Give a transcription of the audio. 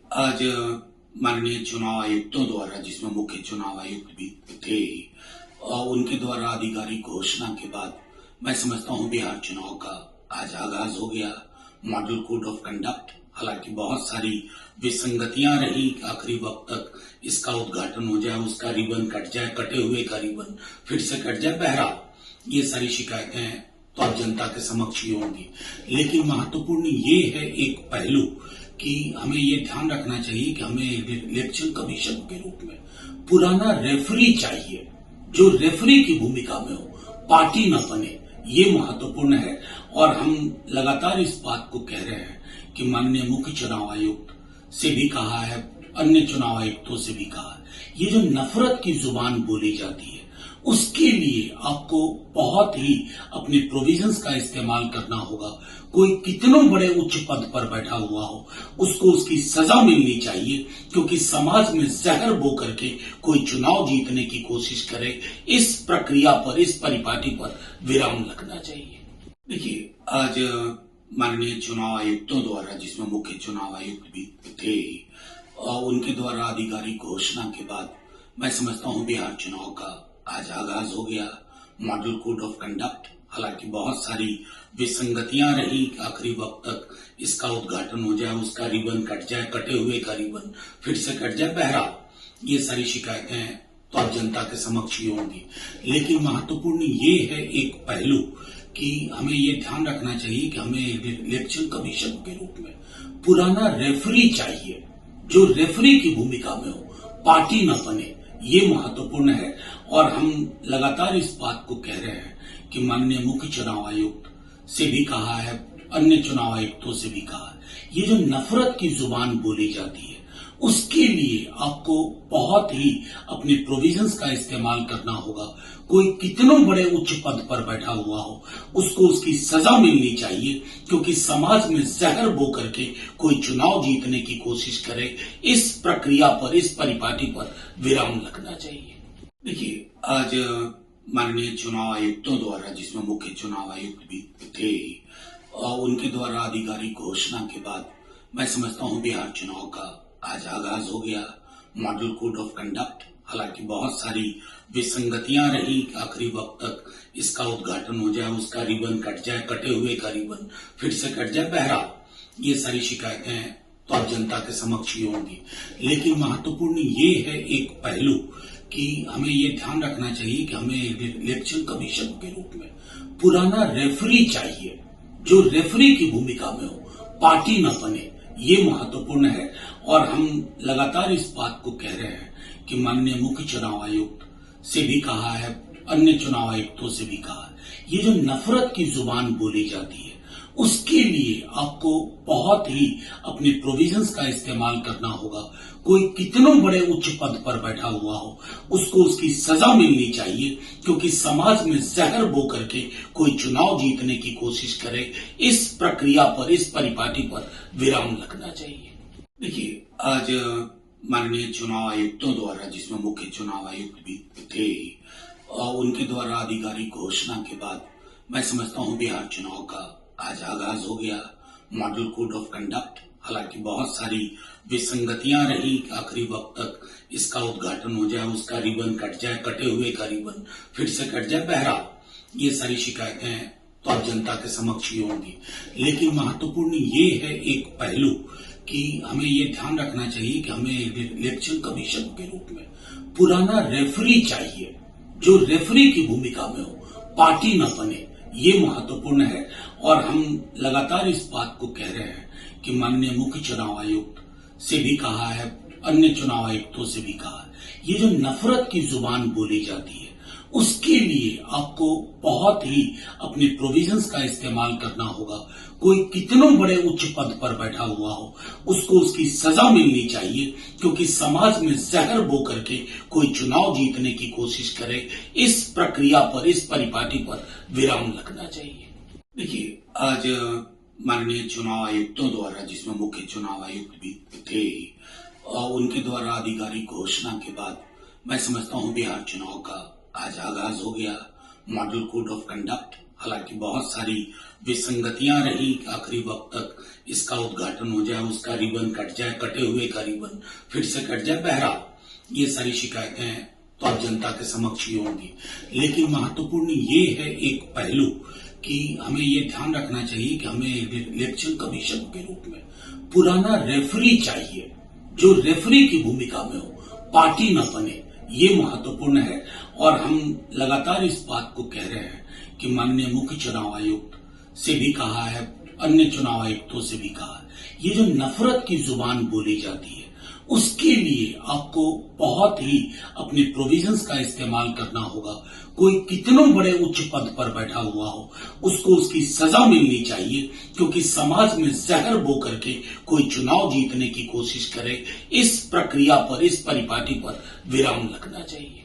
आज माननीय चुनाव आयुक्तों द्वारा, जिसमें मुख्य चुनाव आयुक्त भी थे, उनके द्वारा आधिकारिक घोषणा के बाद मैं समझता हूं बिहार चुनाव का आज आगाज हो गया। मॉडल कोड ऑफ कंडक्ट, हालांकि बहुत सारी विसंगतियां रही, आखिरी वक्त तक इसका उद्घाटन हो जाए, उसका रिबन कट जाए, कटे हुए का रिबन फिर से कट जाए। बहरहाल ये सारी शिकायतें तो अब जनता के समक्ष ही होंगी, लेकिन महत्वपूर्ण ये है एक पहलू कि हमें ये ध्यान रखना चाहिए कि हमें इलेक्शन कमीशन के रूप में पुराना रेफरी चाहिए, जो रेफरी की भूमिका में हो, पार्टी न बने। ये महत्वपूर्ण है और हम लगातार इस बात को कह रहे हैं कि माननीय मुख्य चुनाव आयुक्त से भी कहा है, अन्य चुनाव आयुक्तों से भी कहा है, ये जो नफरत की जुबान बोली जाती है उसके लिए आपको बहुत ही अपने प्रोविजंस का इस्तेमाल करना होगा। कोई कितनों बड़े उच्च पद पर बैठा हुआ हो, उसको उसकी सजा मिलनी चाहिए, क्योंकि समाज में जहर बो करके कोई चुनाव जीतने की कोशिश करे, इस प्रक्रिया पर, इस परिपाटी पर विराम लगना चाहिए। देखिए, आज माननीय चुनाव आयुक्तों द्वारा, जिसमें मुख्य चुनाव आयुक्त भी थे, उनके द्वारा आधिकारिक घोषणा के बाद मैं समझता हूं बिहार चुनाव का आज आगाज हो गया। मॉडल कोड ऑफ कंडक्ट, हालांकि बहुत सारी विसंगतियां रही, आखिरी वक्त तक इसका उद्घाटन हो जाए, उसका रिबन कट जाए, कटे हुए का रिबन फिर से कट जाए। बहरहाल ये सारी शिकायतें तो अब जनता के समक्ष ही होंगी, लेकिन महत्वपूर्ण ये है एक पहलू कि हमें ये ध्यान रखना चाहिए कि हमें इलेक्शन कमीशन के रूप में पुराना रेफरी चाहिए, जो रेफरी की भूमिका में हो, पार्टी न बने। ये महत्वपूर्ण है और हम लगातार इस बात को कह रहे हैं कि माननीय मुख्य चुनाव आयुक्त से भी कहा है, अन्य चुनाव आयुक्तों से भी कहा है, ये जो नफरत की जुबान बोली जाती है उसके लिए आपको बहुत ही अपने प्रोविजंस का इस्तेमाल करना होगा। कोई कितनों बड़े उच्च पद पर बैठा हुआ हो, उसको उसकी सजा मिलनी चाहिए, क्योंकि समाज में जहर बो करके कोई चुनाव जीतने की कोशिश करे, इस प्रक्रिया पर, इस परिपाटी पर विराम लगना चाहिए। देखिए, आज माननीय चुनाव आयुक्तों द्वारा, जिसमें मुख्य चुनाव आयुक्त भी थे, उनके द्वारा आधिकारिक घोषणा के बाद मैं समझता हूं बिहार चुनाव का आज आगाज हो गया। मॉडल कोड ऑफ कंडक्ट, हालांकि बहुत सारी विसंगतियां रही, आखिरी वक्त तक इसका उद्घाटन हो जाए, उसका रिबन कट जाए, कटे हुए का रिबन फिर से कट जाए। बहरहाल ये सारी शिकायतें तो अब जनता के समक्ष ही होंगी, लेकिन महत्वपूर्ण ये है एक पहलू कि हमें ये ध्यान रखना चाहिए कि हमें इलेक्शन कमीशन के रूप में पुराना रेफरी चाहिए, जो रेफरी की भूमिका में हो, पार्टी न बने। ये महत्वपूर्ण है और हम लगातार इस बात को कह रहे हैं कि माननीय मुख्य चुनाव आयुक्त से भी कहा है, अन्य चुनाव आयुक्तों से भी कहा है, ये जो नफरत की जुबान बोली जाती है उसके लिए आपको बहुत ही अपने प्रोविजंस का इस्तेमाल करना होगा। कोई कितनों बड़े उच्च पद पर बैठा हुआ हो, उसको उसकी सजा मिलनी चाहिए, क्योंकि समाज में जहर बो करके कोई चुनाव जीतने की कोशिश करे, इस प्रक्रिया पर, इस परिपाटी पर विराम लगना चाहिए। देखिए, आज माननीय चुनाव आयुक्तों द्वारा, जिसमें मुख्य चुनाव आयुक्त भी थे, उनके द्वारा आधिकारिक घोषणा के बाद मैं समझता हूं बिहार चुनाव का आज आगाज हो गया। मॉडल कोड ऑफ कंडक्ट, हालांकि बहुत सारी विसंगतियां रही, आखिरी वक्त तक इसका उद्घाटन हो जाए, उसका रिबन कट जाए, कटे हुए का रिबन फिर से कट जाए। बहरहाल ये सारी शिकायतें तो अब जनता के समक्ष ही होंगी, लेकिन महत्वपूर्ण ये है एक पहलू कि हमें ये ध्यान रखना चाहिए कि हमें इलेक्शन कमीशन के रूप में पुराना रेफरी चाहिए, जो रेफरी की भूमिका में हो, पार्टी न बने। ये महत्वपूर्ण है और हम लगातार इस बात को कह रहे हैं कि माननीय मुख्य चुनाव आयुक्त से भी कहा है, अन्य चुनाव आयुक्तों से भी कहा है, ये जो नफरत की जुबान बोली जाती है उसके लिए आपको बहुत ही अपने प्रोविजंस का इस्तेमाल करना होगा। कोई कितनों बड़े उच्च पद पर बैठा हुआ हो, उसको उसकी सजा मिलनी चाहिए, क्योंकि समाज में जहर बो करके कोई चुनाव जीतने की कोशिश करे, इस प्रक्रिया पर, इस परिपाटी पर विराम लगना चाहिए। देखिए, आज माननीय चुनाव आयुक्तों द्वारा, जिसमें मुख्य चुनाव आयुक्त भी थे, उनके द्वारा आधिकारिक घोषणा के बाद मैं समझता हूं बिहार चुनाव का आज आगाज हो गया। मॉडल कोड ऑफ कंडक्ट, हालांकि बहुत सारी विसंगतियां रही, आखिरी वक्त तक इसका उद्घाटन हो जाए, उसका रिबन कट जाए, कटे हुए का रिबन फिर से कट जाए। बहरहाल ये सारी शिकायतें तो अब जनता के समक्ष ही होंगी, लेकिन महत्वपूर्ण ये है एक पहलू कि हमें ये ध्यान रखना चाहिए कि हमें इलेक्शन कमीशन के रूप में पुराना रेफरी चाहिए, जो रेफरी की भूमिका में हो, पार्टी न बने। ये महत्वपूर्ण है और हम लगातार इस बात को कह रहे हैं कि माननीय मुख्य चुनाव आयुक्त से भी कहा है, अन्य चुनाव आयुक्तों से भी कहा है, ये जो नफरत की जुबान बोली जाती है उसके लिए आपको बहुत ही अपने प्रोविजंस का इस्तेमाल करना होगा। कोई कितने बड़े उच्च पद पर बैठा हुआ हो, उसको उसकी सजा मिलनी चाहिए, क्योंकि समाज में जहर बो करके कोई चुनाव जीतने की कोशिश करे, इस प्रक्रिया पर, इस परिपाटी पर विराम लगना चाहिए।